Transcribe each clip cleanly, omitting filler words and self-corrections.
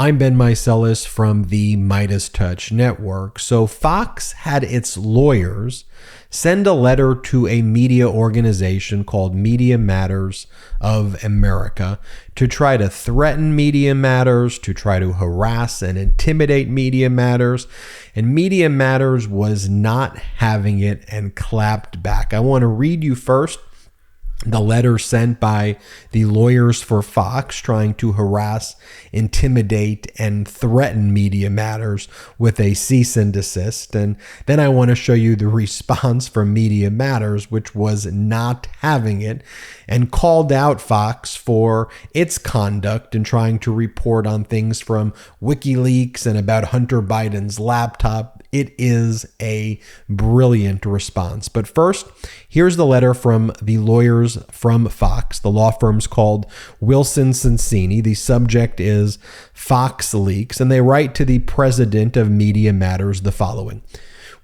I'm Ben Meiselas from the MeidasTouch network. So Fox had its lawyers send a letter to a media organization called Media Matters of America to try to threaten Media Matters, to try to harass and intimidate Media Matters. And Media Matters was not having it and clapped back. I want to read you first the letter sent by the lawyers for Fox trying to harass, intimidate, and threaten Media Matters with a cease and desist. And then I want to show you the response from Media Matters, which was not having it and called out Fox for its conduct in trying to report on things from WikiLeaks and about Hunter Biden's laptop. It is a brilliant response. But first, here's the letter from the lawyers from Fox. The law firm's called Wilson Sonsini. The subject is Fox Leaks, and they write to the president of Media Matters the following.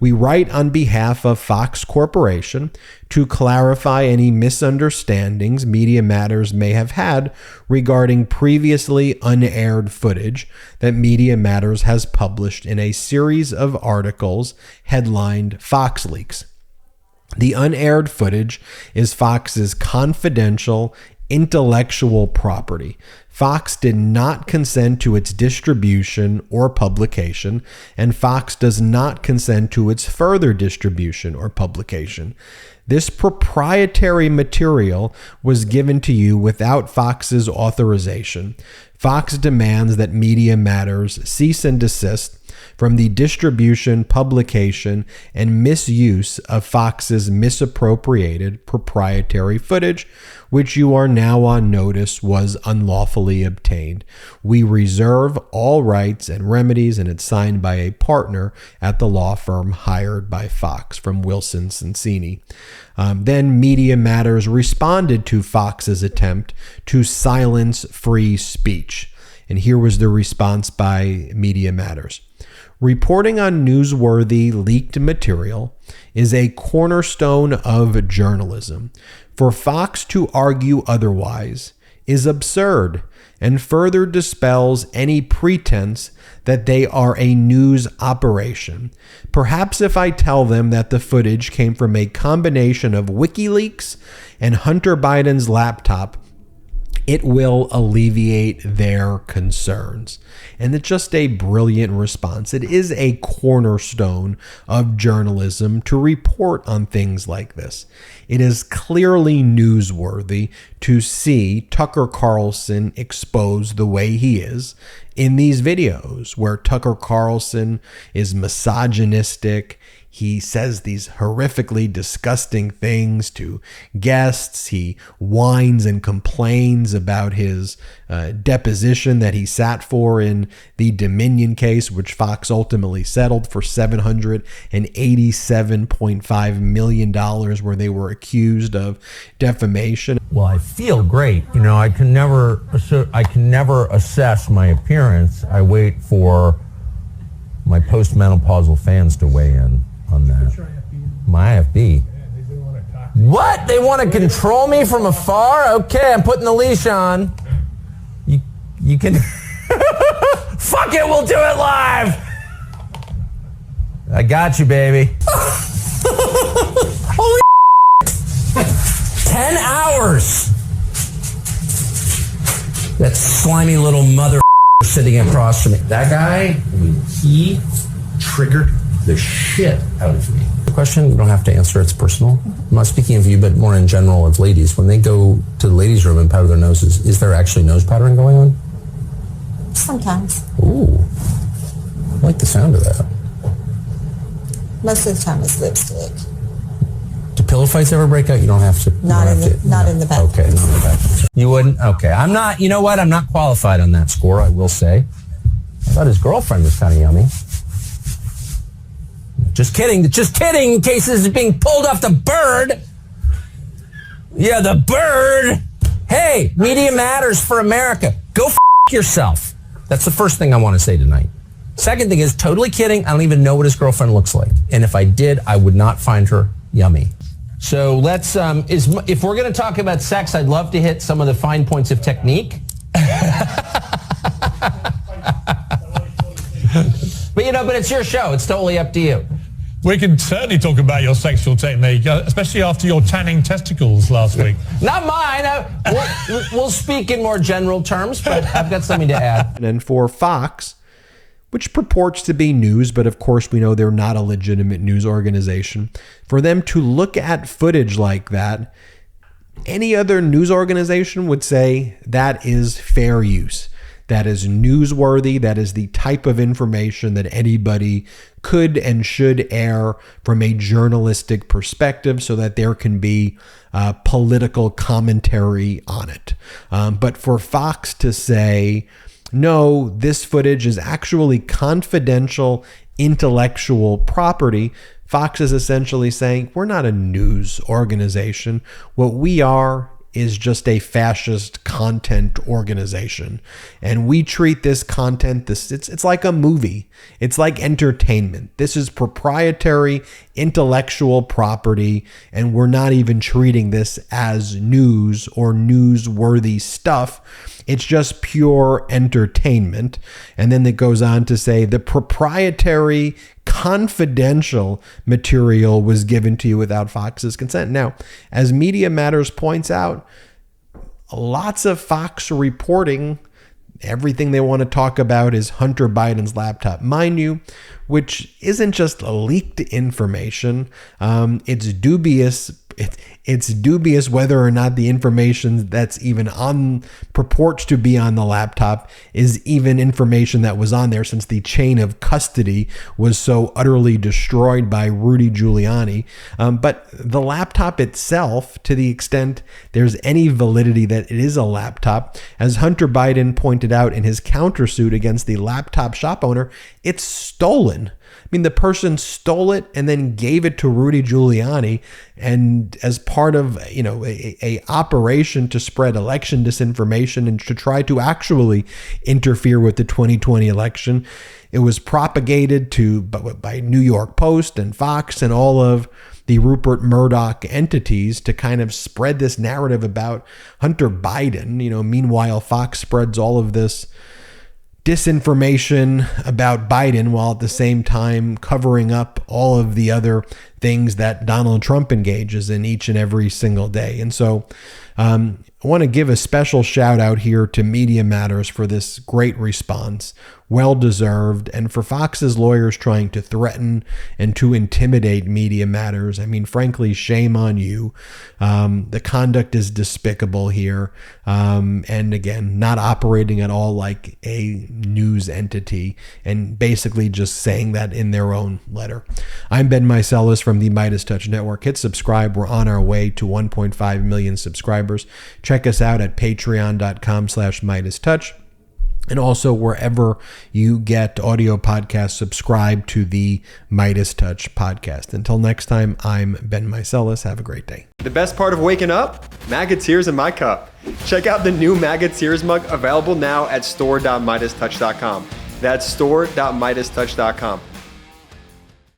We write on behalf of Fox Corporation to clarify any misunderstandings Media Matters may have had regarding previously unaired footage that Media Matters has published in a series of articles headlined Fox Leaks. The unaired footage is Fox's confidential intellectual property. Fox did not consent to its distribution or publication, and Fox does not consent to its further distribution or publication. This proprietary material was given to you without Fox's authorization. Fox demands that Media Matters cease and desist from the distribution, publication, and misuse of Fox's misappropriated proprietary footage, which you are now on notice was unlawfully obtained. We reserve all rights and remedies, and it's signed by a partner at the law firm hired by Fox from Wilson Sonsini. Then Media Matters responded to Fox's attempt to silence free speech. And here was the response by Media Matters. Reporting on newsworthy leaked material is a cornerstone of journalism. For Fox to argue otherwise is absurd and further dispels any pretense that they are a news operation. Perhaps if I tell them that the footage came from a combination of WikiLeaks and Hunter Biden's laptop, it will alleviate their concerns. And it's just a brilliant response. It is a cornerstone of journalism to report on things like this. It is clearly newsworthy to see Tucker Carlson exposed the way he is in these videos, where Tucker Carlson is misogynistic. He says these horrifically disgusting things to guests. He whines and complains about his deposition that he sat for in the Dominion case, which Fox ultimately settled for $787.5 million, where they were accused of defamation. Well, I feel great. You know, I can never assess my appearance. I wait for my postmenopausal fans to weigh in on that. My IFB. What? They want to control me from afar? Okay, I'm putting the leash on. You can... Fuck it, we'll do it live! I got you, baby. Holy 10 hours! That slimy little mother sitting across from me. That guy, I mean, he triggered the shit out of me. The question, you don't have to answer, it's personal. I'm not speaking of you, but more in general of ladies. When they go to the ladies' room and powder their noses, is there actually nose powdering going on? Sometimes. Ooh. I like the sound of that. Most of the time it's lipstick. Do pillow fights ever break out? You don't have to. Not in the bathroom. Okay, not in the bathroom. You wouldn't? Okay. I'm not, you know what? I'm not qualified on that score, I will say. I thought his girlfriend was kind of yummy. Just kidding, in case this is being pulled off the bird. Yeah, the bird. Hey, Media Matters for America. Go f*** yourself. That's the first thing I want to say tonight. Second thing is, totally kidding, I don't even know what his girlfriend looks like. And if I did, I would not find her yummy. So let's, if we're going to talk about sex, I'd love to hit some of the fine points of technique. No, but it's your show. It's totally up to you. We can certainly talk about your sexual technique, especially after your tanning testicles last week. Not mine. We'll speak in more general terms, but I've got something to add. And for Fox, which purports to be news, but of course we know they're not a legitimate news organization, for them to look at footage like that, any other news organization would say that is fair use. That is newsworthy. That is the type of information that anybody could and should air from a journalistic perspective so that there can be political commentary on it. But for Fox to say, no, this footage is actually confidential intellectual property, Fox is essentially saying, we're not a news organization. What we are is just a fascist content organization, and we treat this content it's like a movie. It's like entertainment. This is proprietary intellectual property, and we're not even treating this as news or newsworthy stuff. It's just pure entertainment. And then it goes on to say the proprietary confidential material was given to you without Fox's consent. Now, as Media Matters points out, lots of Fox reporting, everything they want to talk about is Hunter Biden's laptop. Mind you, which isn't just leaked information. It's dubious. It's dubious whether or not the information that's even on, purports to be on the laptop, is even information that was on there, since the chain of custody was so utterly destroyed by Rudy Giuliani. But the laptop itself, to the extent there's any validity that it is a laptop, as Hunter Biden pointed out in his countersuit against the laptop shop owner, it's stolen. I mean, the person stole it and then gave it to Rudy Giuliani, and as part of, a operation to spread election disinformation and to try to actually interfere with the 2020 election, it was propagated by New York Post and Fox and all of the Rupert Murdoch entities to kind of spread this narrative about Hunter Biden. Meanwhile, Fox spreads all of this disinformation about Biden while at the same time covering up all of the other things that Donald Trump engages in each and every single day. And so I want to give a special shout out here to Media Matters for this great response, well deserved, and for Fox's lawyers trying to threaten and to intimidate Media Matters. I mean, frankly, shame on you. The conduct is despicable here, and again, not operating at all like a news entity, and basically just saying that in their own letter. I'm Ben Meiselas from the MeidasTouch Network. Hit subscribe. We're on our way to 1.5 million subscribers. Check us out at patreon.com/MeidasTouch. And also wherever you get audio podcasts, subscribe to the MeidasTouch podcast. Until next time, I'm Ben Meiselas. Have a great day. The best part of waking up? MAGA tears in my cup. Check out the new MAGA tears mug, available now at store.MeidasTouch.com. That's store.MeidasTouch.com.